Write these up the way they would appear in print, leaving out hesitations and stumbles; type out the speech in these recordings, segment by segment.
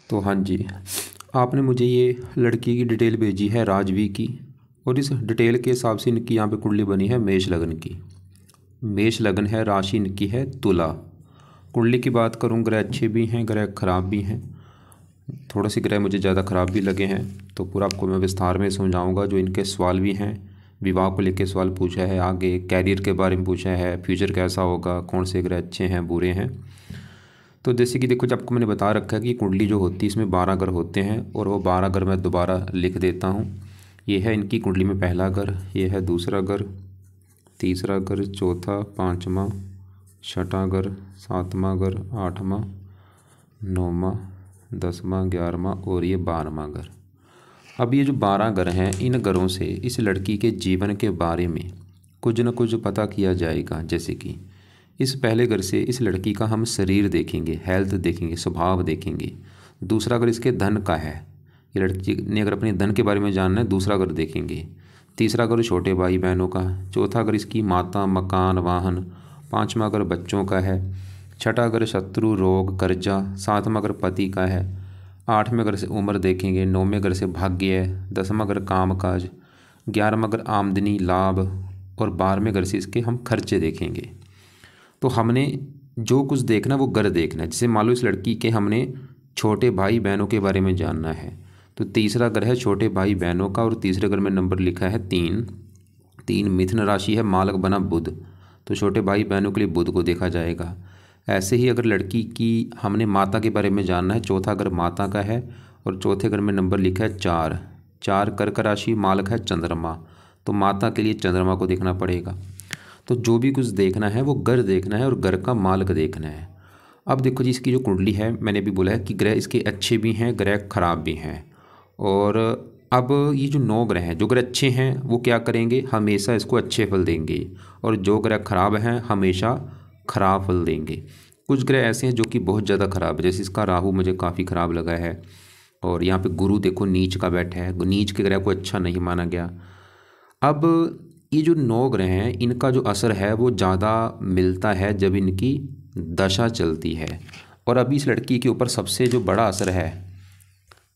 तो हाँ जी, आपने मुझे ये लड़की की डिटेल भेजी है राजवी की, और इस डिटेल के हिसाब से इनकी यहाँ पे कुंडली बनी है मेष लगन की। मेष लगन है, राशि इनकी है तुला। कुंडली की बात करूँ, ग्रह अच्छे भी हैं, ग्रह खराब भी हैं। थोड़े से ग्रह मुझे ज़्यादा ख़राब भी लगे हैं, तो पूरा आपको मैं विस्तार में समझाऊंगा। जो इनके सवाल भी हैं, विवाह को लेकर सवाल पूछा है, आगे कैरियर के बारे में पूछा है, फ्यूचर कैसा होगा, कौन से ग्रह अच्छे हैं बुरे हैं। तो जैसे कि देखो, जब आपको मैंने बता रखा है कि कुंडली जो होती है इसमें 12 ग्रह होते हैं, और वो 12 ग्रह मैं दोबारा लिख देता हूँ। ये है इनकी कुंडली में पहला ग्रह, ये है दूसरा ग्रह, तीसरा ग्रह, चौथा, पाँचवा, छठा ग्रह, सातवां ग्रह, आठवां, नौवां, 10वां, 11वां और ये 12वां ग्रह। अब ये जो 12 ग्रह हैं, इन ग्रहों से इस लड़की के जीवन के बारे में कुछ न कुछ पता किया जाएगा। जैसे कि इस पहले घर से इस लड़की का हम शरीर देखेंगे, हेल्थ देखेंगे, स्वभाव देखेंगे। दूसरा घर इसके धन का है, ये लड़की ने अगर अपने धन के बारे में जानना है दूसरा घर देखेंगे। तीसरा घर छोटे भाई बहनों का। चौथा घर इसकी माता, मकान, वाहन। पाँचवा घर बच्चों का है। छठा घर शत्रु, रोग, कर्जा। सातवां घर पति का है। आठवें घर से उम्र देखेंगे। नौवें घर से भाग्य है। 10वां घर काम काज। 11वां घर आमदनी, लाभ। और 12वें घर से इसके हम खर्चे देखेंगे। तो हमने जो कुछ देखना वो घर देखना है। जैसे मान लो इस लड़की के हमने छोटे भाई बहनों के बारे में जानना है, तो तीसरा घर है छोटे भाई बहनों का, और तीसरे घर में नंबर लिखा है 3। 3 मिथुन राशि है, मालक बना बुध, तो छोटे भाई बहनों के लिए बुध को देखा जाएगा। ऐसे ही अगर लड़की की हमने माता के बारे में जानना है, चौथा घर माता का है, और चौथे घर में नंबर लिखा है 4। 4 कर्क राशि, मालक है चंद्रमा, तो माता के लिए चंद्रमा को देखना पड़ेगा। तो जो भी कुछ देखना है वो घर देखना है, और घर का मालक देखना है। अब देखो जी, इसकी जो कुंडली है, मैंने भी बोला है कि ग्रह इसके अच्छे भी हैं, ग्रह खराब भी हैं। और अब ये जो 9 ग्रह हैं, जो ग्रह अच्छे हैं वो क्या करेंगे, हमेशा इसको अच्छे फल देंगे, और जो ग्रह खराब हैं हमेशा खराब फल देंगे। कुछ ग्रह ऐसे हैं जो कि बहुत ज़्यादा खराब है, जैसे इसका राहु मुझे काफ़ी ख़राब लगा है। और यहाँ पे गुरु देखो नीच का बैठा है, नीच के ग्रह को अच्छा नहीं माना गया। अब ये जो 9 ग्रह हैं, इनका जो असर है वो ज़्यादा मिलता है जब इनकी दशा चलती है। और अभी इस लड़की के ऊपर सबसे जो बड़ा असर है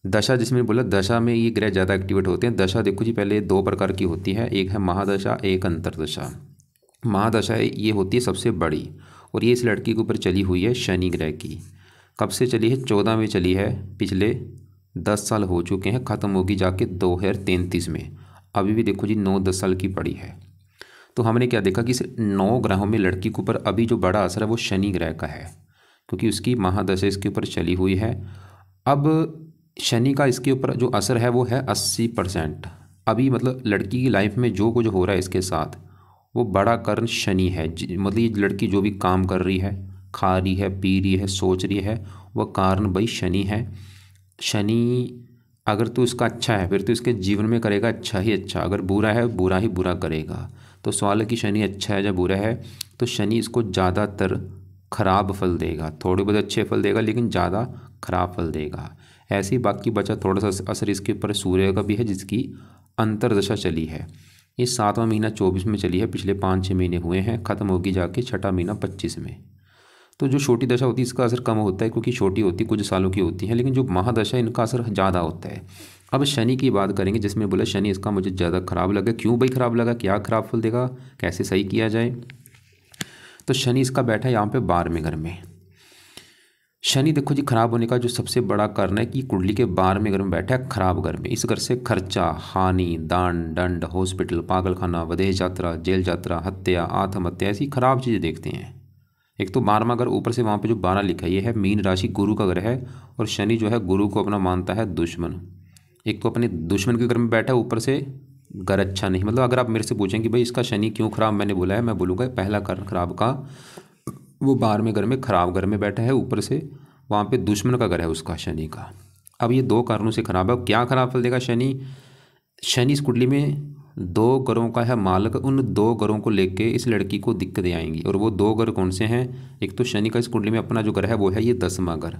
दशा, जिसमें बोला दशा में ये ग्रह ज़्यादा एक्टिवेट होते हैं। दशा देखो जी, पहले 2 प्रकार की होती है, एक है महादशा, एक अंतरदशा। महादशा ये होती है सबसे बड़ी, और ये इस लड़की के ऊपर चली हुई है शनि ग्रह की। कब से चली है, 14 में चली है, पिछले 10 साल हो चुके हैं, ख़त्म होगी जाके 2033 में। अभी भी देखो जी 9-10 साल की पड़ी है। तो हमने क्या देखा कि इस 9 ग्रहों में लड़की के ऊपर अभी जो बड़ा असर है वो शनि ग्रह का है, क्योंकि उसकी महादशा इसके ऊपर चली हुई है। अब शनि का इसके ऊपर जो असर है वो है 80%। अभी मतलब लड़की की लाइफ में जो कुछ हो रहा है इसके साथ, वो बड़ा कारण शनि है। मतलब ये लड़की जो भी काम कर रही है, खा रही है, पी रही है, सोच रही है, वह कारण भाई शनि है। शनि अगर तो इसका अच्छा है फिर तो इसके जीवन में करेगा अच्छा ही अच्छा, अगर बुरा है बुरा ही बुरा करेगा। तो सवाल है कि शनि अच्छा है या बुरा है, तो शनि इसको ज़्यादातर खराब फल देगा। थोड़े बहुत अच्छे फल देगा लेकिन ज़्यादा खराब फल देगा। ऐसे ही बाकी बचा थोड़ा सा असर इसके ऊपर सूर्य का भी है, जिसकी अंतरदशा चली है। ये 7वां महीना 24 में चली है, पिछले 5-6 महीने हुए हैं, ख़त्म होगी जाके 6ठा महीना 25 में। तो जो छोटी दशा होती है इसका असर कम होता है, क्योंकि छोटी होती कुछ सालों की होती है, लेकिन जो महादशा इनका असर ज़्यादा होता है। अब शनि की बात करेंगे, जिसमें बोला शनि इसका मुझे ज़्यादा खराब लगा। क्यों भाई खराब लगा, क्या खराब फल देगा, कैसे सही किया जाए। तो शनि इसका बैठा है यहाँ पे 12वें घर में। शनि देखो जी खराब होने का जो सबसे बड़ा कारण है कि कुंडली के 12वें घर में बैठा है, खराब घर में। इस घर से खर्चा, हानि, दान, दंड, हॉस्पिटल, पागलखाना, विदेश यात्रा, जेल यात्रा, हत्या, आत्महत्या, ऐसी खराब चीज़ें देखते हैं। एक तो 12वां घर, ऊपर से वहाँ पे जो 12 लिखा है ये है मीन राशि, गुरु का घर है, और शनि जो है गुरु को अपना मानता है दुश्मन। एक तो अपने दुश्मन के घर में बैठा है, ऊपर से घर अच्छा नहीं। मतलब अगर आप मेरे से पूछें कि भाई इसका शनि क्यों खराब मैंने बोला है, मैं बोलूँगा पहला कारण खराब का वो 12वें घर में खराब घर में बैठा है, ऊपर से वहाँ पे दुश्मन का घर है उसका शनि का। अब ये 2 कारणों से खराब है। क्या खराब फल देगा शनि, शनि इस कुंडली में 2 ग्रहों का है मालक, उन 2 ग्रहों को लेके इस लड़की को दिक्कतें आएंगी। और वो 2 ग्रह कौन से हैं, एक तो शनि का इस कुंडली में अपना जो ग्रह है वो है ये 10वां घर,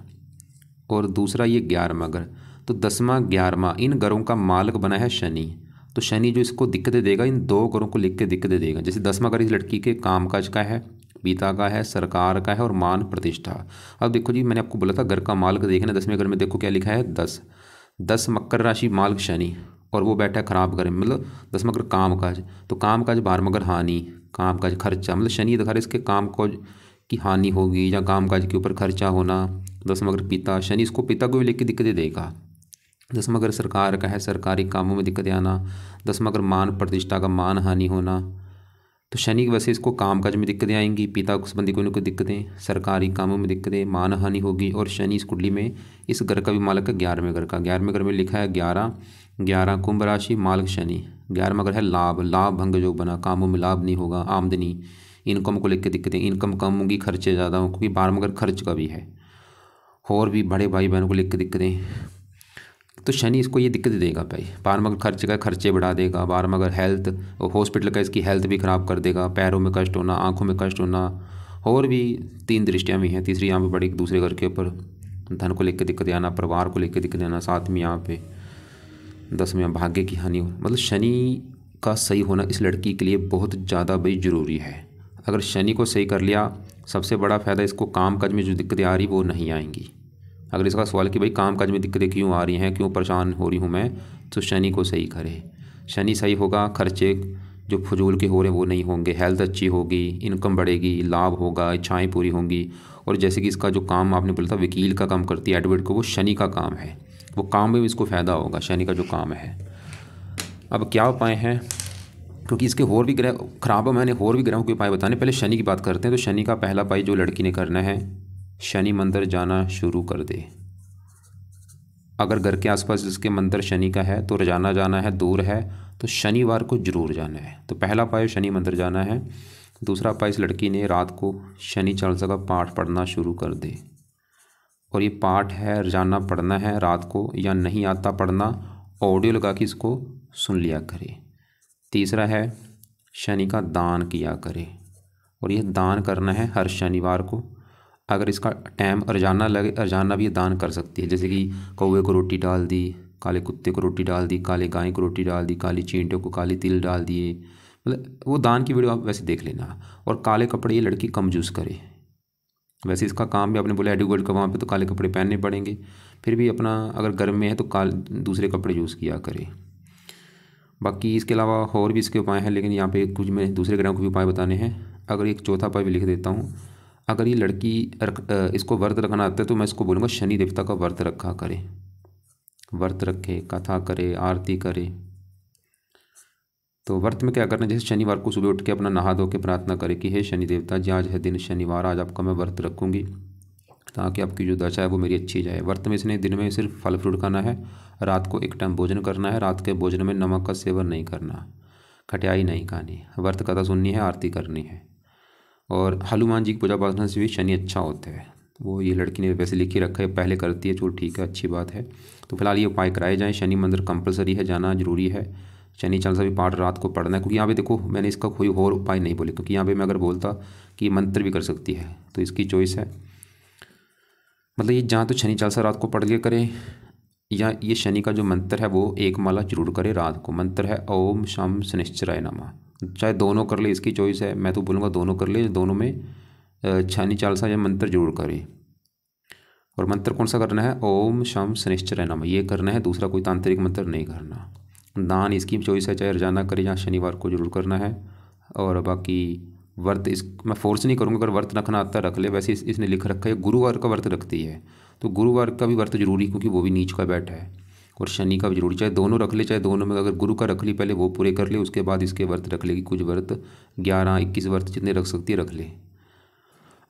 और दूसरा ये 11वां घर। तो 10वां 11वां इन ग्रहों का मालक बना है शनि। तो शनि जो इसको दिक्कतें देगा, इन 2 ग्रहों को लेकर दिक्कतें देगा। जैसे 10वां घर इस लड़की के कामकाज का है, पिता का है, सरकार का है और मान प्रतिष्ठा। अब देखो जी, मैंने आपको बोला था घर का मालिक देखना, 10वें घर में देखो क्या लिखा है 10। 10 मकर राशि मालिक शनि, और वो बैठा है खराब घर में, मतलब 10वां घर काम काज। तो काम काज 12वां घर हानि, काम काज खर्चा, मतलब शनि दिखा रहे इसके काम काज की हानि होगी या काम काज के ऊपर खर्चा होना। 10वां घर पिता, शनि इसको पिता को भी लेकर दिक्कतें देगा। 10वां घर सरकार का है, सरकारी कामों में दिक्कतें आना। 10वां घर मान प्रतिष्ठा का मान हानि होना। तो शनि की वजह से इसको काम काज में दिक्कतें आएंगी, पिता संबंधी कोई ना कोई दिक्कतें, सरकारी कामों में दिक्कतें, मान हानि होगी। और शनि इस कुंडली में इस घर का भी मालिक है 11वें घर का। 11वें घर में लिखा है 11, 11 कुंभ राशि मालिक शनि। 11वां घर है लाभ, लाभ भंग योग बना, कामों में लाभ नहीं होगा, आमदनी इनकम को लेकर दिक्कतें, इनकम कम होगी, खर्चे ज़्यादा होंगे, क्योंकि 12वां घर खर्च का भी है। और भी बड़े भाई बहनों को लेकर दिक्कतें। तो शनि इसको ये दिक्कत देगा भाई। 12वां घर खर्च का खर्चे बढ़ा देगा। 12वां घर हेल्थ और हॉस्पिटल का इसकी हेल्थ भी ख़राब कर देगा, पैरों में कष्ट होना, आंखों में कष्ट होना। और भी 3 दृष्टियाँ भी हैं, तीसरी यहाँ पे बड़ी दूसरे घर के ऊपर धन को लेकर दिक्कत आना, परिवार को लेकर दिक्कत आना। 7वीं यहाँ पे 10वें भाग्य की हानि। मतलब शनि का सही होना इस लड़की के लिए बहुत ज़्यादा भाई ज़रूरी है। अगर शनि को सही कर लिया, सबसे बड़ा फ़ायदा इसको काम काज में जो दिक्कतें आ रही वो नहीं आएंगी। अगर इसका सवाल कि भाई काम काज में दिक्कतें क्यों आ रही हैं, क्यों परेशान हो रही हूँ मैं, तो शनि को सही करे। शनि सही होगा, खर्चे जो फजूल के हो रहे हैं वो नहीं होंगे, हेल्थ अच्छी होगी, इनकम बढ़ेगी, लाभ होगा, इच्छाएं पूरी होंगी। और जैसे कि इसका जो काम आपने बोला था वकील का काम करती है एडवोकेट को, वो शनि का काम है, वो काम में भी इसको फ़ायदा होगा शनि का जो काम है। अब क्या उपाय हैं, क्योंकि इसके और भी ग्रह खराब है, मैंने और भी ग्रहों के उपाय बताने, पहले शनि की बात करते हैं। तो शनि का पहला उपाय जो लड़की ने करना है, शनि मंदिर जाना शुरू कर दे। अगर घर के आसपास जिसके मंदिर शनि का है तो रोजाना जाना है, दूर है तो शनिवार को जरूर जाना है। तो पहला उपाय शनि मंदिर जाना है। दूसरा उपाय, इस लड़की ने रात को शनि चालीसा का पाठ पढ़ना शुरू कर दे। और ये पाठ है रोजाना पढ़ना है रात को, या नहीं आता पढ़ना ऑडियो लगा के इसको सुन लिया करे। तीसरा है शनि का दान किया करे, और यह दान करना है हर शनिवार को। अगर इसका टाइम रोजाना लगे, रोजाना भी ये दान कर सकती है, जैसे कि कौवे को रोटी डाल दी, काले कुत्ते को रोटी डाल दी, काले गाय को रोटी डाल दी, काली चींटियों को काली तिल डाल दिए। मतलब वो दान की वीडियो आप वैसे देख लेना। और काले कपड़े ये लड़की कम यूज़ करे। वैसे इसका काम भी आपने बोला एडवोकेट का, वहाँ पे तो काले कपड़े पहनने पड़ेंगे, फिर भी अपना अगर गर्म में है तो दूसरे कपड़े यूज़ किया करे। बाकी इसके अलावा और भी इसके उपाय हैं, लेकिन यहाँ पे कुछ मैं दूसरे ग्रहों के भी उपाय बताने हैं। अगर एक चौथा उपाय भी लिख देता हूँ। अगर ये लड़की इसको व्रत रखना आता है तो मैं इसको बोलूँगा शनि देवता का व्रत रखा करे, व्रत रखे, कथा करे, आरती करे। तो व्रत में क्या करना है, जैसे शनिवार को सुबह उठ के अपना नहा धो के प्रार्थना करे कि हे शनि देवता जी, आज है दिन शनिवार, आज आपका मैं व्रत रखूँगी ताकि आपकी जो दशा है वो मेरी अच्छी जाए। व्रत में इसने दिन में सिर्फ फल फ्रूट खाना है, रात को एक टाइम भोजन करना है, रात के भोजन में नमक का सेवन नहीं करना, खटियाई नहीं खानी, व्रत कथा सुननी है, आरती करनी है। और हनुमान जी की पूजा पाठना से भी शनि अच्छा होता है। वो ये लड़की ने वैसे लिख के रखा है, पहले करती है, चलो ठीक है, अच्छी बात है। तो फिलहाल ये उपाय कराए जाएँ। शनि मंदिर कंपलसरी है, जाना जरूरी है। शनि चालीसा भी पाठ रात को पढ़ना है, क्योंकि यहाँ पे देखो मैंने इसका कोई और उपाय नहीं बोले, क्योंकि यहाँ पे मैं अगर बोलता कि मंत्र भी कर सकती है तो इसकी चॉइस है। मतलब ये जहाँ तो शनि चालीसा रात को पढ़ के करे, या ये शनि का जो मंत्र है वो एक माला जरूर करे रात को। मंत्र है ओम शम शनिश्चराय नमः, चाहे दोनों कर ले, इसकी चॉइस है। मैं तो बोलूँगा दोनों कर ले, दोनों में शनि चालीसा या मंत्र जरूर करे। और मंत्र कौन सा करना है, ओम शम शनिश्चराय नमः ये करना है, दूसरा कोई तांत्रिक मंत्र नहीं करना। दान इसकी चॉइस है, चाहे रोजाना करे या शनिवार को जरूर करना है। और बाकी व्रत इस मैं फोर्स नहीं करूँगा, अगर व्रत रखना आता रख ले। वैसे इसने लिख रखा है गुरुवार का व्रत रखती है, तो गुरुवार का भी व्रत जरूरी, क्योंकि वो भी नीच का बैठा है। और शनि का भी जरूरी, चाहे दोनों रख ले, चाहे दोनों में अगर गुरु का रख ली पहले वो पूरे कर ले, उसके बाद इसके व्रत रख लेगी। कुछ व्रत 11-21 व्रत जितने रख सकती है रख ले।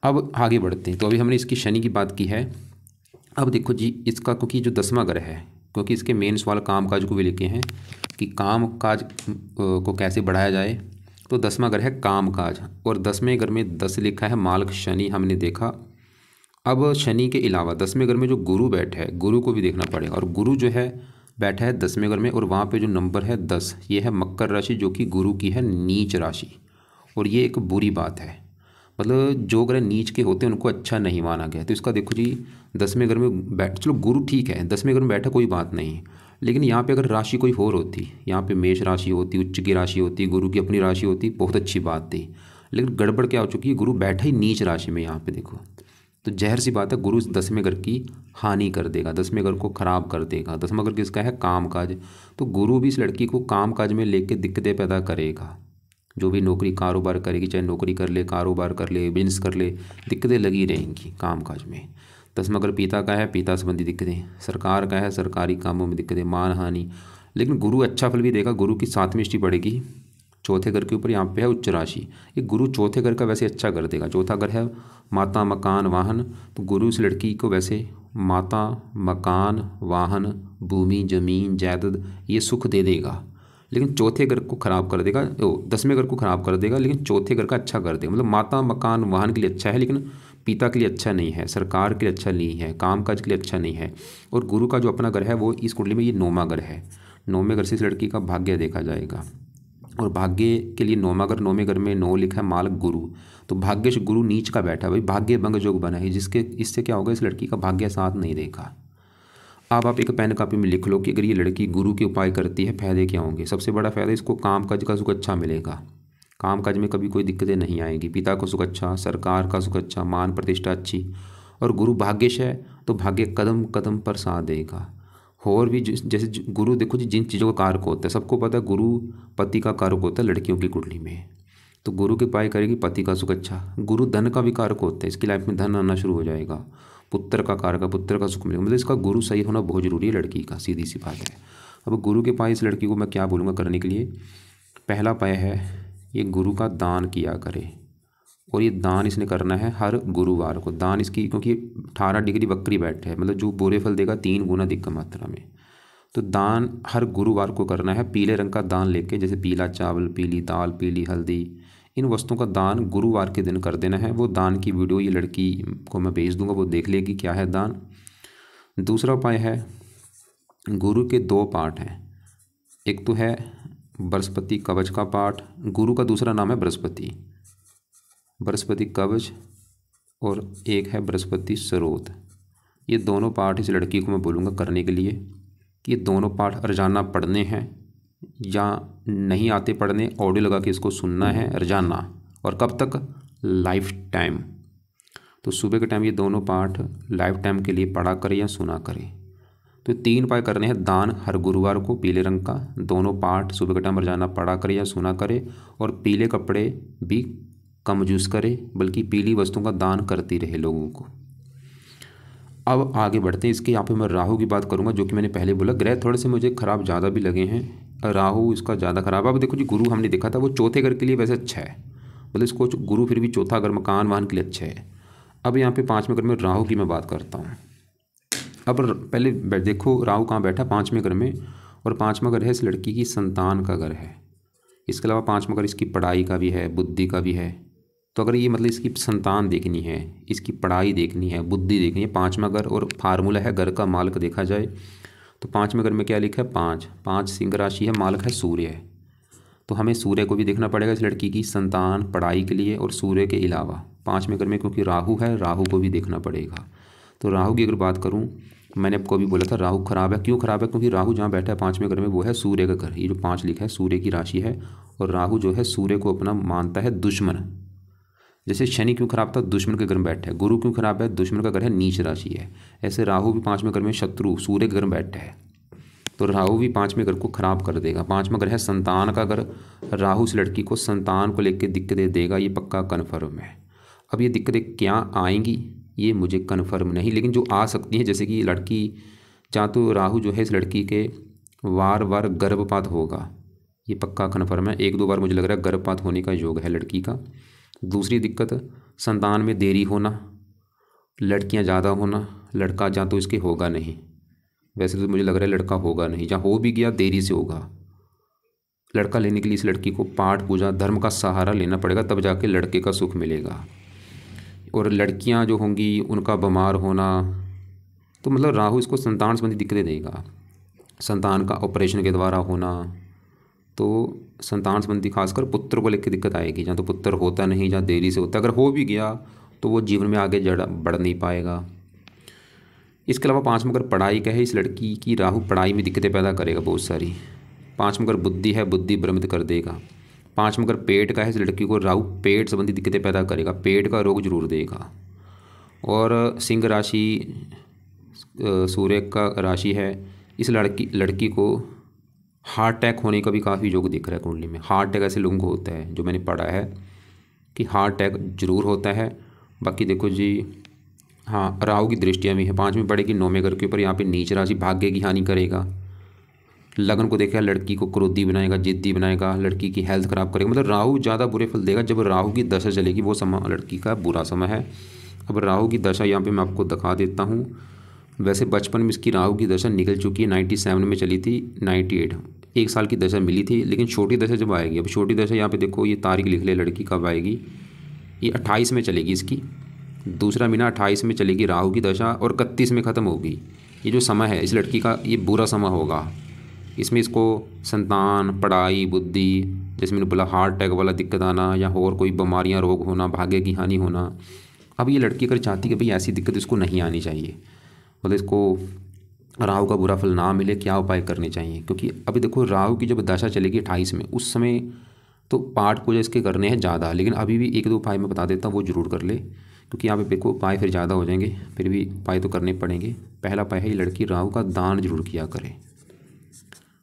अब आगे बढ़ते हैं। तो अभी हमने इसकी शनि की बात की है। अब देखो जी इसका, क्योंकि जो 10वां घर है, क्योंकि इसके मेन सवाल काम काज को भी लिखे हैं कि काम काज को कैसे बढ़ाया जाए। तो 10वां घर है काम काज, और 10वें घर में 10 लिखा है मालिक शनि, हमने देखा। अब शनि के अलावा 10वें घर में जो गुरु बैठा है, गुरु को भी देखना पड़ेगा। और गुरु जो है बैठा है 10वें घर में, और वहाँ पे जो नंबर है 10, ये है मकर राशि, जो कि गुरु की है नीच राशि। और ये एक बुरी बात है, मतलब जो ग्रह नीच के होते हैं उनको अच्छा नहीं माना गया। तो इसका देखो जी 10वें घर में बैठ, चलो गुरु ठीक है 10वें घर में बैठा कोई बात नहीं, लेकिन यहाँ पे अगर राशि कोई और होती, यहाँ पे मेष राशि होती, उच्च की राशि होती, गुरु की अपनी राशि होती, बहुत अच्छी बात थी। लेकिन गड़बड़ क्या हो चुकी है, गुरु बैठा ही नीच राशि में यहाँ पे देखो, तो जहर सी बात है, गुरु इस 10वें घर की हानि कर देगा, 10वें घर को खराब कर देगा। 10वां घर किसका है, काम काज। तो गुरु भी इस लड़की को काम काज में लेके दिक्कतें पैदा करेगा। जो भी नौकरी कारोबार करेगी, चाहे नौकरी कर ले, कारोबार कर ले, बिजनेस कर ले, दिक्कतें लगी रहेंगी काम काज में। 10वां घर पिता का है, पिता संबंधी दिक्कतें। सरकार का है, सरकारी कामों में दिक्कतें, मान हानि। लेकिन गुरु अच्छा फल भी देगा, गुरु की 7वीं दृष्टि पड़ेगी चौथे घर के ऊपर, यहाँ पे है उच्च राशि। ये गुरु चौथे घर का वैसे अच्छा कर देगा। चौथा घर है माता, मकान, वाहन। तो गुरु इस लड़की को वैसे माता, मकान, वाहन, भूमि, जमीन, जायदाद ये सुख दे देगा, लेकिन चौथे घर को खराब कर देगा। 10वें घर को खराब कर देगा, लेकिन चौथे घर का अच्छा कर देगा। मतलब माता, मकान, वाहन के लिए अच्छा है, लेकिन पिता के लिए अच्छा नहीं है, सरकार के लिए अच्छा नहीं है, कामकाज के लिए अच्छा नहीं है। और गुरु का जो अपना घर है वो इस कुंडली में ये 9वां घर है। 9वें घर से इस लड़की का भाग्य देखा जाएगा। और भाग्य के लिए 9वां घर, 9वें घर में 9 लिखा है, मालक गुरु। तो भाग्य से गुरु नीच का बैठा है भाई, भाग्य भंग योग बना है, जिसके इससे क्या होगा, इस लड़की का भाग्य साथ नहीं देगा। अब आप एक पेन कापी में लिख लो कि अगर ये लड़की गुरु के उपाय करती है, फायदे क्या होंगे। सबसे बड़ा फायदा, इसको काम काज का सुख अच्छा मिलेगा, काम काज में कभी कोई दिक्कतें नहीं आएगी, पिता को सुख अच्छा, सरकार का सुख अच्छा, मान प्रतिष्ठा अच्छी। और गुरु भाग्यश है तो भाग्य कदम कदम पर साथ देगा। और भी जैसे गुरु देखो जी, जिन चीज़ों का कारक होता है, सबको पता है गुरु पति का कारक होता है लड़कियों की कुंडली में। तो गुरु के उपाय करेगी, पति का सुख अच्छा। गुरु धन का भी कारक होता है, इसकी लाइफ में धन आना शुरू हो जाएगा। पुत्र का कारक है, पुत्र का सुख मिलेगा। मतलब इसका गुरु सही होना बहुत जरूरी है लड़की का, सीधी सी बात है। अब गुरु के उपाय इस लड़की को मैं क्या बोलूँगा करने के लिए। पहला उपाय है, ये गुरु का दान किया करे। और ये दान इसने करना है हर गुरुवार को। दान इसकी, क्योंकि 18 डिग्री वक्री बैठे है, मतलब जो बुरे फल देगा 3 गुना अधिक मात्रा में। तो दान हर गुरुवार को करना है। पीले रंग का दान लेके, जैसे पीला चावल, पीली दाल, पीली हल्दी, इन वस्तुओं का दान गुरुवार के दिन कर देना है। वो दान की वीडियो ये लड़की को मैं भेज दूंगा, वो देख लेगी क्या है दान। दूसरा उपाय है, गुरु के 2 पाठ हैं। एक तो है बृहस्पति कवच का पाठ, गुरु का दूसरा नाम है बृहस्पति, बृहस्पति कवच, और एक है बृहस्पति स्रोत। ये दोनों पाठ इस लड़की को मैं बोलूँगा करने के लिए कि ये दोनों पाठ रोजाना पढ़ने हैं, या नहीं आते पढ़ने, ऑडियो लगा के इसको सुनना है रोजाना। और कब तक, लाइफ टाइम। तो सुबह के टाइम ये दोनों पाठ लाइफ टाइम के लिए पढ़ा करें या सुना करें। तो 3 उपाय करने हैं। दान हर गुरुवार को पीले रंग का, दोनों पाठ सुबह के टाइम रोजाना पढ़ा करे या सुना करे, और पीले कपड़े भी कम यूज़ करे, बल्कि पीली वस्तुओं का दान करती रहे लोगों को। अब आगे बढ़ते हैं। इसके यहाँ पे मैं राहु की बात करूँगा, जो कि मैंने पहले बोला ग्रह थोड़े से मुझे खराब ज़्यादा भी लगे हैं। राहु इसका ज़्यादा खराब। अब देखो जी, गुरु हमने देखा था वो चौथे घर के लिए वैसे अच्छा है, मतलब इसको गुरु फिर भी चौथा घर मकान वाहन के लिए अच्छा है। अब यहाँ पे 5वें घर में राहु की मैं बात करता हूँ। अब पहले देखो राहु कहाँ बैठा, 5वें घर में। और 5वां घर है इस लड़की की संतान का घर है। इसके अलावा 5वां घर इसकी पढ़ाई का भी है, बुद्धि का भी है। तो अगर ये मतलब इसकी संतान देखनी है, इसकी पढ़ाई देखनी है, बुद्धि देखनी है, 5वां घर और फार्मूला है घर का मालक देखा जाए तो 5वें घर में क्या लिखा है, 5 सिंह राशि है, मालक है सूर्य है। तो हमें सूर्य को भी देखना पड़ेगा इस लड़की की संतान पढ़ाई के लिए। और सूर्य के अलावा 5वें घर में क्योंकि राहु है, राहु को भी देखना पड़ेगा। तो राहु की अगर बात करूँ, मैंने आपको भी बोला था राहु खराब है। क्यों खराब है, क्योंकि राहु जहाँ बैठा है 5वें घर में वो है सूर्य का घर। ये जो 5 लिखा है सूर्य की राशि है, और राहु जो है सूर्य को अपना मानता है दुश्मन। जैसे शनि क्यों खराब था, दुश्मन के घर में बैठा है। गुरु क्यों खराब है, दुश्मन का घर है, नीच राशि है। ऐसे राहु भी 5वें घर में शत्रु सूर्य के घर में बैठा है, तो राहु भी 5वें घर को खराब कर देगा। 5वां घर है संतान का घर। राहु इस लड़की को संतान को लेकर दिक्कतें देगा, ये पक्का कन्फर्म है। अब ये दिक्कतें क्या आएंगी ये मुझे कन्फर्म नहीं, लेकिन जो आ सकती हैं, जैसे कि लड़की चाहे तो राहु जो है इस लड़की के वार वार गर्भपात होगा, ये पक्का कन्फर्म है। 1-2 बार मुझे लग रहा है गर्भपात होने का योग है लड़की का। दूसरी दिक्कत, संतान में देरी होना, लड़कियां ज़्यादा होना, लड़का जहाँ तो इसके होगा नहीं। वैसे तो मुझे लग रहा है लड़का होगा नहीं, जहाँ हो भी गया देरी से होगा। लड़का लेने के लिए इस लड़की को पाठ पूजा धर्म का सहारा लेना पड़ेगा, तब जाके लड़के का सुख मिलेगा। और लड़कियां जो होंगी उनका बीमार होना, तो मतलब राहु इसको संतान संबंधी दिक्कतें देगा। संतान का ऑपरेशन के द्वारा होना, तो संतान संबंधी खासकर पुत्र को लेकर दिक्कत आएगी, जहाँ तो पुत्र होता नहीं, जहाँ देरी से होता है। अगर हो भी गया तो वो जीवन में आगे बढ़ नहीं पाएगा। इसके अलावा 5वां घर पढ़ाई का है, इस लड़की की राहु पढ़ाई में दिक्कतें पैदा करेगा बहुत सारी। 5वां घर बुद्धि है, बुद्धि भ्रमित कर देगा। 5 में अगर पेट का है, इस लड़की को राहु पेट संबंधी दिक्कतें पैदा करेगा, पेट का रोग जरूर देगा। और सिंह राशि सूर्य का राशि है, इस लड़की को हार्ट अटैक होने का भी काफ़ी योग दिख रहा है कुंडली में। हार्ट अटैक ऐसे लोगों को होता है, जो मैंने पढ़ा है कि हार्ट अटैक जरूर होता है। बाकी देखो जी, हाँ, राहु की दृष्टियाँ भी हैं, 5वीं पड़ेगी 9वें घर के ऊपर, यहाँ पे नीच राशि भाग्य की हानि करेगा। लगन को देखा, लड़की को क्रोधी बनाएगा, जिद्दी बनाएगा, लड़की की हेल्थ खराब करेगा। मतलब राहु ज़्यादा बुरे फल देगा। जब राहु की दशा चलेगी वो समय लड़की का बुरा समय है। अब राहु की दशा यहाँ पे मैं आपको दिखा देता हूँ। वैसे बचपन में इसकी राहु की दशा निकल चुकी है, 97 में चली थी, 98 1 साल की दशा मिली थी। लेकिन छोटी दशा जब आएगी, अब छोटी दशा यहाँ पे देखो, ये तारीख लिख ले लड़की कब आएगी, ये 28 में चलेगी, इसकी दूसरा महीना 28 में चलेगी राहु की दशा, और 31 में ख़त्म होगी। ये जो समय है इस लड़की का, ये बुरा समय होगा। इसमें इसको संतान, पढ़ाई, बुद्धि, जैसे मैंने बोला हार्ट अटैक वाला दिक्कत आना, या और कोई बीमारियां, रोग होना, भाग्य की हानि होना। अब ये लड़की अगर चाहती कि भाई ऐसी दिक्कत इसको नहीं आनी चाहिए, मतलब इसको राहु का बुरा फल ना मिले, क्या उपाय करने चाहिए? क्योंकि अभी देखो राहु की जब दशा चलेगी 28 में, उस समय तो पाठ पूजा इसके करने हैं ज़्यादा, लेकिन अभी भी 1-2 उपाय मैं बता देता हूँ, वो जरूर कर ले। क्योंकि यहाँ पे देखो उपाय फिर ज़्यादा हो जाएंगे, फिर भी उपाय तो करने पड़ेंगे। पहला उपाय है, ये लड़की राहु का दान जरूर किया करे,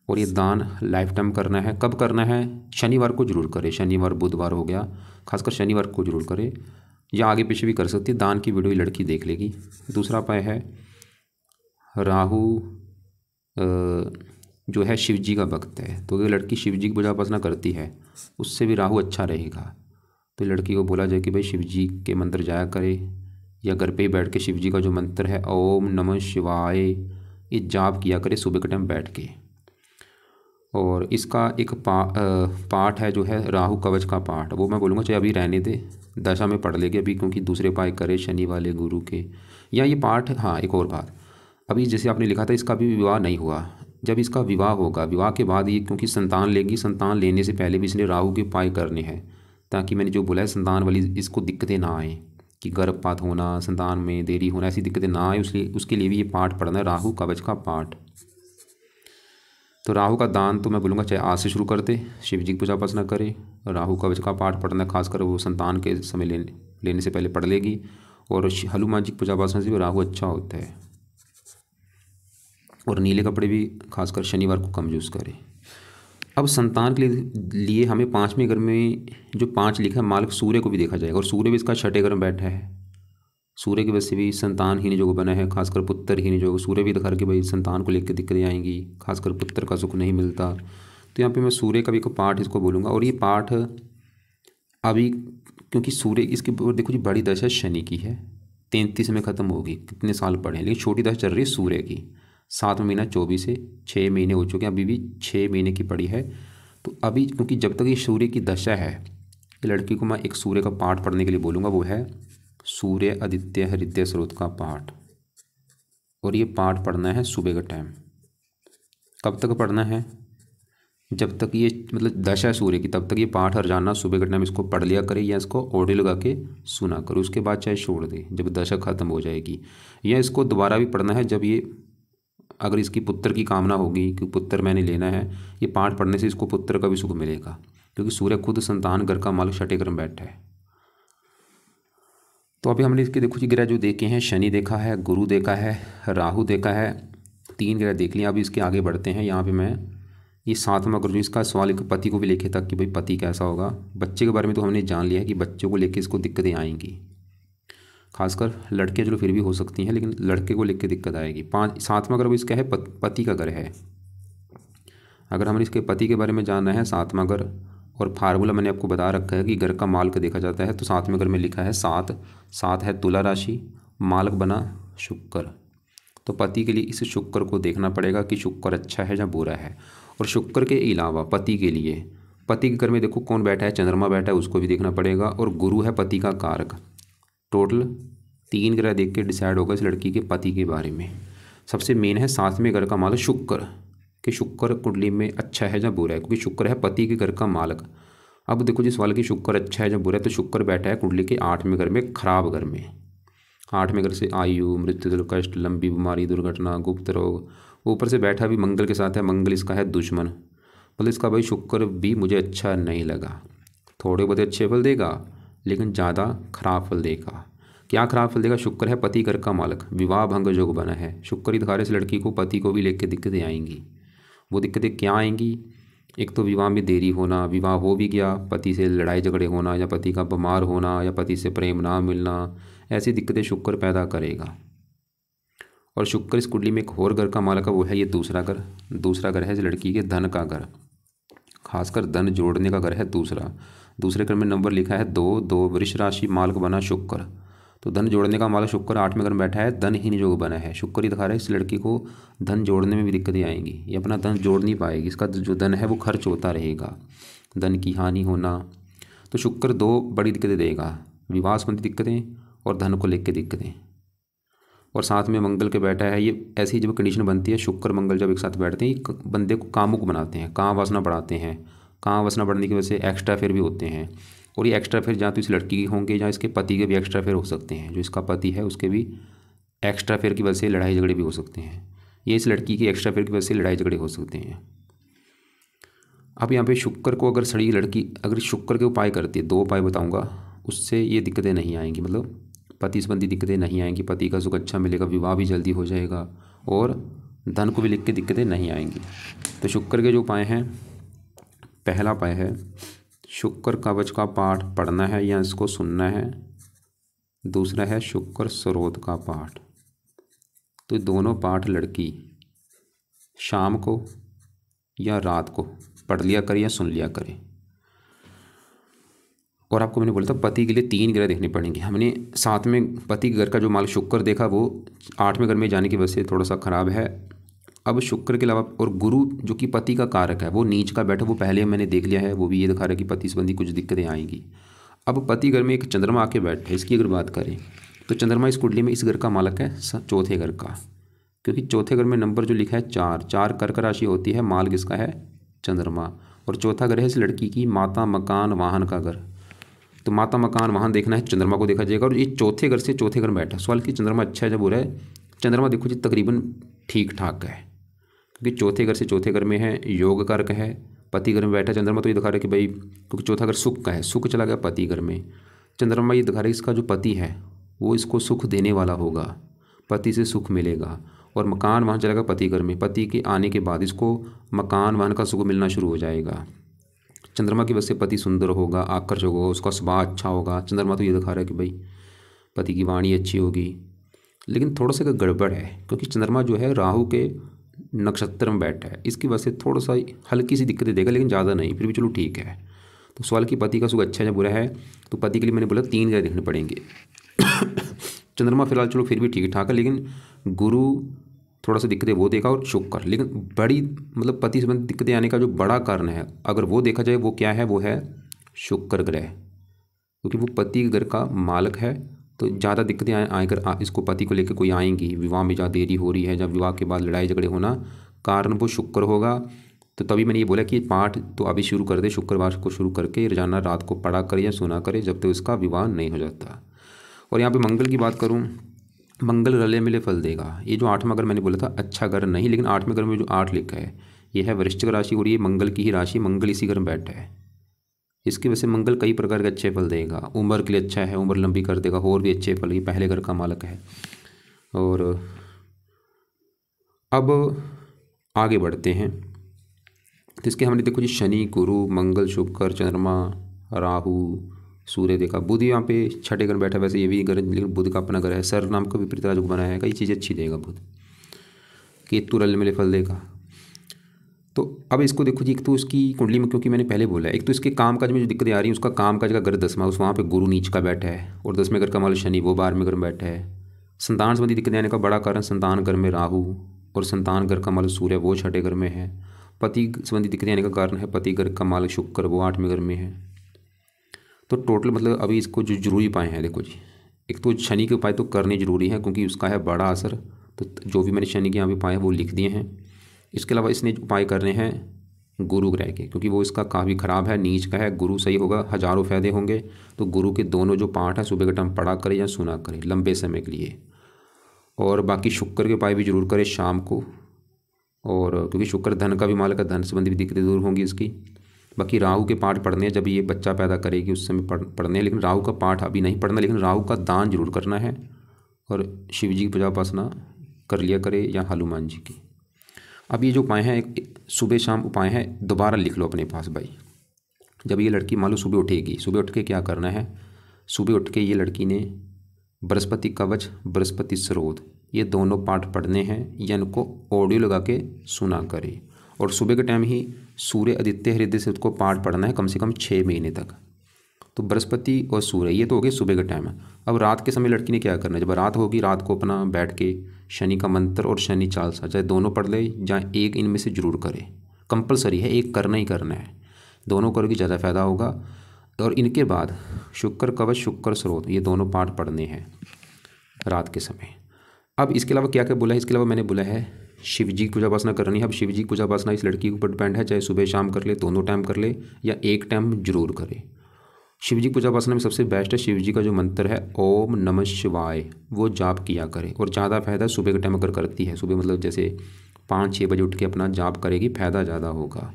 और ये दान लाइफ टाइम करना है। कब करना है? शनिवार को जरूर करे, शनिवार बुधवार हो गया, खासकर शनिवार को जरूर करे, या आगे पीछे भी कर सकती है। दान की वीडियो ये लड़की देख लेगी। दूसरा उपाय है, राहु जो है शिव जी का भक्त है, तो अगर लड़की शिव जी की पूजा उपासना करती है, उससे भी राहु अच्छा रहेगा। तो लड़की को बोला जाए कि भाई शिव जी के मंत्र जाया करे, या घर पे ही बैठ के शिव जी का जो मंत्र है ओम नमः शिवाय, ये जाप किया करे सुबह के टाइम बैठ के। और इसका एक पाठ है जो है राहु कवच का पाठ, वो मैं बोलूँगा चाहे अभी रहने दे, दशा में पढ़ लेगी अभी, क्योंकि दूसरे उपाय करे शनि वाले गुरु के, या ये पाठ। हाँ, एक और बात, अभी जैसे आपने लिखा था इसका अभी विवाह नहीं हुआ, जब इसका विवाह होगा, विवाह के बाद ये क्योंकि संतान लेगी, संतान लेने से पहले भी इसने राहु के उपाय करने हैं, ताकि मैंने जो बोला है संतान वाली इसको दिक्कतें ना आए, कि गर्भपात होना, संतान में देरी होना, ऐसी दिक्कतें ना आए, उसके लिए भी ये पाठ पढ़ना है, राहु कवच का पाठ। तो राहु का दान तो मैं बोलूँगा चाहे आज से शुरू कर दे, शिव जी की पूजा उपासना करे, राहु कवच का पाठ पढ़ना, खासकर वो संतान के समय लेने से पहले पढ़ लेगी। और हनुमान जी की पूजा उपासना से भी राहु अच्छा होता है। और नीले कपड़े भी खासकर शनिवार को कम यूज़ करें। अब संतान के लिए हमें 5वें घर में जो 5 लिखा है, मालिक सूर्य को भी देखा जाएगा, और सूर्य भी इसका 6ठे घर में बैठा है। सूर्य की वजह से भी संतानहीन योग बना है, खासकर पुत्रहीन योग। सूर्य भी दिखा कि भाई संतान को लेकर दिक्कतें आएंगी, खासकर पुत्र का सुख नहीं मिलता। तो यहाँ पे मैं सूर्य का भी एक पाठ इसको बोलूँगा। और ये पाठ अभी क्योंकि सूर्य इसकी देखो जी बड़ी दशा शनि की है, 33 में ख़त्म होगी, कितने साल पड़े हैं, लेकिन छोटी दशा चल रही है सूर्य की, 7वां महीना 24 से 6 महीने हो चुके हैं, अभी भी 6 महीने की पड़ी है। तो अभी क्योंकि जब तक ये सूर्य की दशा है, लड़की को मैं एक सूर्य का पाठ पढ़ने के लिए बोलूँगा, वो है सूर्य आदित्य हृदय स्रोत का पाठ। और ये पाठ पढ़ना है सुबह का टाइम। कब तक पढ़ना है? जब तक ये मतलब दशा सूर्य की, तब तक ये पाठ हर जाना सुबह का टाइम इसको पढ़ लिया करे, या इसको ऑडियो लगा के सुना करे। उसके बाद चाहे छोड़ दे जब दशा खत्म हो जाएगी, या इसको दोबारा भी पढ़ना है जब ये, अगर इसकी पुत्र की कामना होगी कि पुत्र मैंने लेना है, ये पाठ पढ़ने से इसको पुत्र का भी सुख मिलेगा, क्योंकि सूर्य खुद संतान घर का मालिक 6ठे घर में बैठा है। तो अभी हमने इसके देखो जी ग्रह जो देखे हैं, शनि देखा है, गुरु देखा है, राहु देखा है, 3 ग्रह देख लिया। अभी इसके आगे बढ़ते हैं। यहाँ पे मैं ये 7वां ग्रह, इसका सवाल एक पति को भी लेके था कि भाई पति कैसा होगा। बच्चे के बारे में तो हमने जान लिया है कि बच्चों को लेके इसको दिक्कतें आएंगी, खासकर लड़कियाँ चलो फिर भी हो सकती हैं, लेकिन लड़के को लेके दिक्कत आएगी। 7वां ग्रह इसका है पति का घर है। अगर हमें इसके पति के बारे में जानना है, 7वां घर, और फार्मूला मैंने आपको बता रखा है कि घर का मालिक देखा जाता है, तो 7वें घर में लिखा है 7 है तुला राशि, मालिक बना शुक्र। तो पति के लिए इस शुक्र को देखना पड़ेगा कि शुक्र अच्छा है या बुरा है। और शुक्र के अलावा पति के लिए, पति के घर में देखो कौन बैठा है, चंद्रमा बैठा है, उसको भी देखना पड़ेगा। और गुरु है पति का कारक। टोटल 3 ग्रह देख के डिसाइड होगा इस लड़की के पति के बारे में। सबसे मेन है 7वें घर का मालिक शुक्र, कि शुक्र कुंडली में अच्छा है या बुरा है, क्योंकि शुक्र है पति के घर का मालिक। अब देखो जिस वाले की शुक्र अच्छा है या बुरा है, तो शुक्र बैठा है कुंडली के 8वें घर में, खराब घर में। 8वें घर से आयु, मृत्यु, कष्ट, लंबी बीमारी, दुर्घटना, गुप्त रोग। ऊपर से बैठा भी मंगल के साथ है, मंगल इसका है दुश्मन। मतलब इसका भाई शुक्र भी मुझे अच्छा नहीं लगा। थोड़े बहुत अच्छे फल देगा लेकिन ज़्यादा खराब फल देगा। क्या खराब फल देगा? शुक्र है पति घर का मालक, विवाह भंग योग बना है। शुक्र ही दिखा रहे इस लड़की को पति को भी लेकर दिक्कतें आएंगी। वो दिक्कतें क्या आएंगी? एक तो विवाह में देरी होना, विवाह हो भी गया पति से लड़ाई झगड़े होना, या पति का बीमार होना, या पति से प्रेम ना मिलना, ऐसी दिक्कतें शुक्र पैदा करेगा। और शुक्र इस कुंडली में एक और घर का मालक है, वो है ये दूसरा घर। दूसरा घर है इस लड़की के धन का घर, खासकर धन जोड़ने का घर है दूसरा। दूसरे घर में नंबर लिखा है 2 वृष राशि, मालक बना शुक्र। तो धन जोड़ने का मालक शुक्र 8वें घर में बैठा है, धन हीन योग बना है। शुक्र ही दिखा रहा है इस लड़की को धन जोड़ने में भी दिक्कतें आएंगी, ये अपना धन जोड़ नहीं पाएगी, इसका जो धन है वो खर्च होता रहेगा, धन की हानि होना। तो शुक्र 2 बड़ी दिक्कतें देगा, विवाह संबंधी दिक्कतें और धन को लेकर दिक्कतें। और साथ में मंगल के बैठा है, ये ऐसी जब कंडीशन बनती है शुक्र मंगल जब एक साथ बैठते हैं बंदे को कामुक बनाते हैं, काम वासना बढ़ाते हैं। काम वासना बढ़ने की वजह से एक्स्ट्रा फेयर भी होते हैं। और ये एक्स्ट्रा फेयर जहाँ तो इस लड़की के होंगे या इसके पति के भी एक्स्ट्रा फेयर हो सकते हैं। जो इसका पति है उसके भी एक्स्ट्रा फेयर की वजह से लड़ाई झगड़े भी हो सकते हैं। ये इस लड़की की एक्स्ट्रा फेयर की वजह से लड़ाई झगड़े हो सकते हैं। अब यहाँ पे शुक्र को अगर सड़ी लड़की अगर शुक्र के उपाय करती है, 2 उपाय बताऊँगा, उससे ये दिक्कतें नहीं आएंगी, मतलब पति संबंधी दिक्कतें नहीं आएंगी, पति का सुख अच्छा मिलेगा, विवाह भी जल्दी हो जाएगा और धन को भी लेकर दिक्कतें नहीं आएंगी। तो शुक्र के जो उपाय हैं, पहला उपाय है शुक्र कवच का पाठ पढ़ना है या इसको सुनना है। दूसरा है शुक्र स्रोत का पाठ। तो दोनों पाठ लड़की शाम को या रात को पढ़ लिया करे या सुन लिया करे। और आपको मैंने बोला था पति के लिए 3 ग्रह देखने पड़ेंगे। हमने साथ में पति के घर का जो माल शुक्र देखा वो 8वें घर में जाने की वजह से थोड़ा सा ख़राब है। अब शुक्र के अलावा और गुरु जो कि पति का कारक है वो नीच का बैठा, वो पहले मैंने देख लिया है, वो भी ये दिखा रहा है कि पति संबंधी कुछ दिक्कतें आएंगी। अब पति घर में एक चंद्रमा आके बैठे, इसकी अगर बात करें तो चंद्रमा इस कुंडली में इस घर का मालक है चौथे घर का, क्योंकि चौथे घर में नंबर जो लिखा है 4 कर्क राशि होती है, माल किसका है? चंद्रमा। और चौथा घर है इस लड़की की माता मकान वाहन का घर। तो माता मकान वाहन देखना है, चंद्रमा को देखा जाएगा। और ये चौथे घर से चौथे घर में बैठा, सवाल कि चंद्रमा अच्छा है जब बुरा है? चंद्रमा देखो जी तकरीबन ठीक ठाक है, क्योंकि चौथे घर से चौथे घर में है, योग कारक है, पति घर में बैठा चंद्रमा। तो ये दिखा रहा है कि भाई क्योंकि चौथा घर सुख का है, सुख चला गया पति घर में। चंद्रमा ये दिखा रहा है इसका जो पति है वो इसको सुख देने वाला होगा, पति से सुख मिलेगा। और मकान वाहन चला गया पति घर में, पति के आने के बाद इसको मकान वाहन का सुख मिलना शुरू हो जाएगा। चंद्रमा की वजह से पति सुंदर होगा, आकर्षक होगा, उसका स्वभाव अच्छा होगा। चंद्रमा तो ये दिखा रहा है कि भाई पति की वाणी अच्छी होगी। लेकिन थोड़ा सा गड़बड़ है, क्योंकि चंद्रमा जो है राहु के नक्षत्र में बैठा है, इसकी वजह से थोड़ा सा हल्की सी दिक्कतें देगा, लेकिन ज़्यादा नहीं, फिर भी चलो ठीक है। तो सवाल कि पति का सुख अच्छा है या बुरा है, तो पति के लिए मैंने बोला 3 ग्रह देखने पड़ेंगे। चंद्रमा फिलहाल चलो फिर भी ठीक ठाक है, लेकिन गुरु थोड़ा सा दिक्कतें वो देगा और शुक्र। लेकिन बड़ी मतलब पति संबंधी दिक्कतें आने का जो बड़ा कारण है अगर वो देखा जाए वो क्या है, वो है शुक्र ग्रह, क्योंकि वो पति के घर का मालक है। तो ज़्यादा दिक्कतें अगर इसको पति को लेकर कोई आएंगी, विवाह में ज़्यादा देरी हो रही है, जब विवाह के बाद लड़ाई झगड़े होना, कारण वो शुक्र होगा। तो तभी मैंने ये बोला कि पाठ तो अभी शुरू कर दे, शुक्रवार को शुरू करके रोजाना रात को पढ़ा करे या सुना करे जब तक उसका विवाह नहीं हो जाता। और यहाँ पे मंगल की बात करूँ, मंगल रले मिले फल देगा। ये जो 8वां घर मैंने बोला था अच्छा घर नहीं, लेकिन 8वें घर में जो 8 लिखा है ये है वृश्चिक राशि और ये मंगल की ही राशि, मंगल इसी घर में बैठा है। इसकी वजह से मंगल कई प्रकार के अच्छे फल देगा। उम्र के लिए अच्छा है, उम्र लंबी कर देगा, और भी अच्छे फल, ये पहले घर का मालक है। और अब आगे बढ़ते हैं तो इसके हमने देखो जी शनि, गुरु, मंगल, शुक्र, चंद्रमा, राहु, सूर्य देखा। बुध यहाँ पे छठे घर बैठा, वैसे ये भी घर, लेकिन बुध का अपना घर है, सर नाम का विपरीत राजयोग बनाया है, कई चीज़ें अच्छी देगा बुध। केतु रल मिले फल देगा। तो अब इसको देखो जी, एक तो इसकी कुंडली में, क्योंकि मैंने पहले बोला, एक तो इसके काम काज में जो दिक्कतें आ रही हैं, उसका काम काज का घर 10वां, उस वहाँ पे गुरु नीच का बैठा है, और 10वें घर का माल शनि वो 12वें घर में बैठा है। संतान संबंधी दिक्कतें आने का बड़ा कारण संतान घर में राहु, और संतान घर का माल सूर्य वो छठे घर में है। पति संबंधी दिक्कतें आने का कारण है पति घर का माल शुक्र वो 8वें घर में है। तो टोटल मतलब अभी इसको जो जरूरी उपाय हैं देखो जी, एक तो शनि के उपाय तो करने जरूरी है क्योंकि उसका है बड़ा असर। तो जो भी मैंने शनि के यहाँ पे उपाय है वो लिख दिए हैं। इसके अलावा इसने उपाय करने हैं गुरु ग्रह के, क्योंकि वो इसका काफ़ी ख़राब है, नीच का है। गुरु सही होगा, हज़ारों फायदे होंगे। तो गुरु के दोनों जो पाठ है सुबह के टाइम पढ़ा करें या सुना करें लंबे समय के लिए। और बाकी शुक्र के उपाय भी जरूर करें शाम को, और क्योंकि शुक्र धन का भी मालिक है, धन संबंधी भी दिक्कतें दूर होंगी इसकी। बाकी राहु के पाठ पढ़ने हैं, जब ये बच्चा पैदा करेगी उस समय पढ़ने हैं, लेकिन राहु का पाठ अभी नहीं पढ़ना, लेकिन राहु का दान जरूर करना है। और शिव जी की पूजा उपासना कर लिया करे या हनुमान जी की। अब ये जो उपाय हैं, एक सुबह शाम उपाय हैं, दोबारा लिख लो अपने पास भाई। जब ये लड़की मान लो सुबह उठेगी, सुबह उठ के क्या करना है, सुबह उठ के ये लड़की ने बृहस्पति कवच, बृहस्पति स्रोत, ये दोनों पाठ पढ़ने हैं या इनको ऑडियो लगा के सुना करे। और सुबह के टाइम ही सूर्य आदित्य हृदय से उसको पाठ पढ़ना है कम से कम 6 महीने तक। तो बृहस्पति और सूर्य ये तो हो गए सुबह के टाइम। अब रात के समय लड़की ने क्या करना है, जब रात होगी रात को अपना बैठ के शनि का मंत्र और शनि चालीसा चाहे दोनों पढ़ ले, या एक इनमें से जरूर करे, कंपलसरी है, एक करना ही करना है। दोनों करोगे ज़्यादा फायदा होगा। और इनके बाद शुक्र कवच, शुक्र स्रोत, ये दोनों पाठ पढ़ने हैं रात के समय। अब इसके अलावा क्या क्या बोला है, इसके अलावा मैंने बोला है शिव जी की पूजा उपासना करनी है। अब शिव जी की पूजा उपासना इस लड़की के ऊपर डिपेंड है, चाहे सुबह शाम कर ले, दोनों टाइम कर ले या एक टाइम जरूर करे। शिव जी पूजा उपासना में सबसे बेस्ट है शिव जी का जो मंत्र है ओम नमः शिवाय, वो जाप किया करे। और ज़्यादा फायदा सुबह के टाइम अगर करती है, सुबह मतलब जैसे 5-6 बजे उठ के अपना जाप करेगी, फायदा ज़्यादा होगा।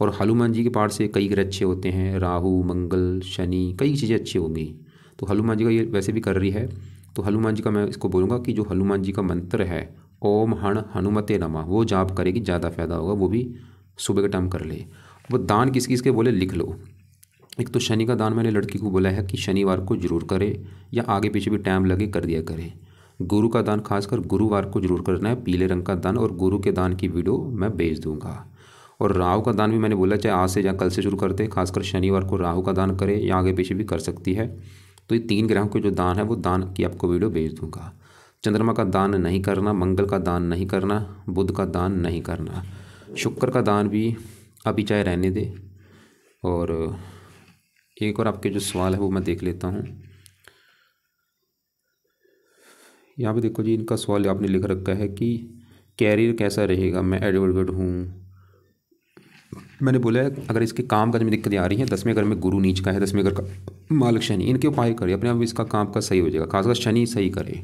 और हनुमान जी के पाठ से कई ग्रह अच्छे होते हैं, राहु मंगल शनि, कई चीज़ें अच्छी होंगी। तो हनुमान जी का ये वैसे भी कर रही है, तो हनुमान जी का मैं इसको बोलूँगा कि जो हनुमान जी का मंत्र है ओम हण हनुमते नमः, वो जाप करेगी, ज़्यादा फायदा होगा। वो भी सुबह के टाइम कर ले। वो दान किस किस के बोले लिख लो। एक तो शनि का दान मैंने लड़की को बोला है कि शनिवार को जरूर करे, या आगे पीछे भी टाइम लगे कर दिया करे। गुरु का दान खासकर गुरुवार को जरूर करना है, पीले रंग का दान, और गुरु के दान की वीडियो मैं भेज दूंगा। और राहु का दान भी मैंने बोला चाहे आज से या कल से शुरू करते, खासकर शनिवार को राहु का दान करे या आगे पीछे भी कर सकती है। तो ये 3 ग्रहों के जो दान है वो दान की आपको वीडियो भेज दूंगा। चंद्रमा का दान नहीं करना, मंगल का दान नहीं करना, बुध का दान नहीं करना, शुक्र का दान भी अभी चाहे रहने दे। और एक और आपके जो सवाल है वो मैं देख लेता हूँ। यहाँ पे देखो जी, इनका सवाल आपने लिख रखा है कि कैरियर कैसा रहेगा, मैं एडवोकेट हूँ। मैंने बोला है अगर इसके काम काज में दिक्कतें आ रही हैं, 10वें घर में गुरु नीच का है, 10वें घर का मालिक शनि, इनके उपाय करे, अपने आप इसका काम का सही हो जाएगा, खासकर शनि सही करे।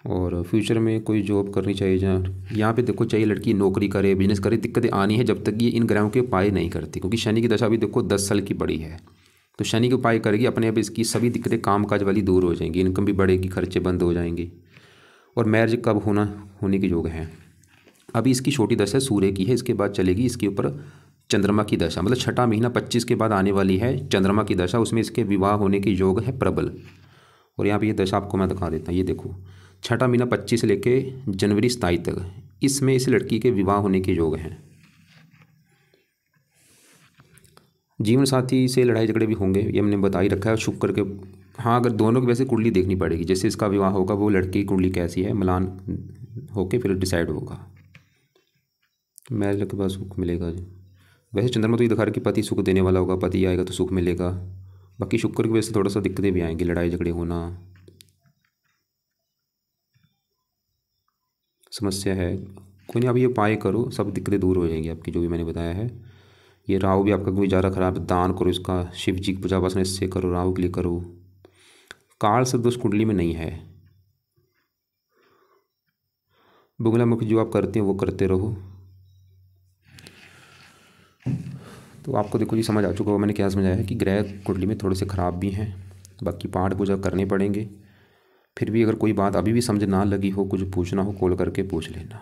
और फ्यूचर में कोई जॉब करनी चाहिए, जहाँ यहाँ पे देखो चाहिए लड़की नौकरी करे, बिजनेस करे, दिक्कतें आनी है जब तक ये इन ग्रहों के उपाय नहीं करती, क्योंकि शनि की दशा भी देखो 10 साल की बड़ी है। तो शनि के उपाय करेगी, अपने आप इसकी सभी दिक्कतें काम काज वाली दूर हो जाएंगी, इनकम भी बढ़ेगी, खर्चे बंद हो जाएंगे। और मैरिज कब होने के योग हैं। अभी इसकी छोटी दशा सूर्य की है, इसके बाद चलेगी इसके ऊपर चंद्रमा की दशा, मतलब 6ठा महीना 25 के बाद आने वाली है चंद्रमा की दशा, उसमें इसके विवाह होने के योग है प्रबल। और यहाँ पे ये दशा आपको मैं दिखा देता हूँ, ये देखो 6ठा महीना 25 से लेके जनवरी 27 तक, इसमें इस लड़की के विवाह होने के योग हैं। जीवन साथी से लड़ाई झगड़े भी होंगे, ये हमने बता ही रखा है। शुक्र के हाँ, अगर दोनों की वैसे कुंडली देखनी पड़ेगी, जैसे इसका विवाह होगा वो लड़की की कुंडली कैसी है, मिलान होके फिर डिसाइड होगा। मैरिज के बाद सुख मिलेगा जी। वैसे चंद्रमा तो ये दिखा रहा है कि पति सुख देने वाला होगा, पति आएगा तो सुख मिलेगा। बाकी शुक्र की वजह से थोड़ा सा दिक्कतें भी आएंगी, लड़ाई झगड़े होना समस्या है। कोई नहीं, अब ये उपाय करो, सब दिक्कतें दूर हो जाएंगी आपकी, जो भी मैंने बताया है। ये राहु भी आपका कोई ज़्यादा खराब है, दान करो इसका, शिव जी की पूजा उपासना इससे करो, राहु के लिए करो। काल से दोष कुंडली में नहीं है। बुगलामुखी जो आप करते हैं वो करते रहो। तो आपको देखो जी समझ आ चुका होगा मैंने क्या समझाया है कि ग्रह कुंडली में थोड़े से ख़राब भी हैं, बाकी पाठ पूजा करने पड़ेंगे। फिर भी अगर कोई बात अभी भी समझ ना लगी हो, कुछ पूछना हो, कॉल करके पूछ लेना।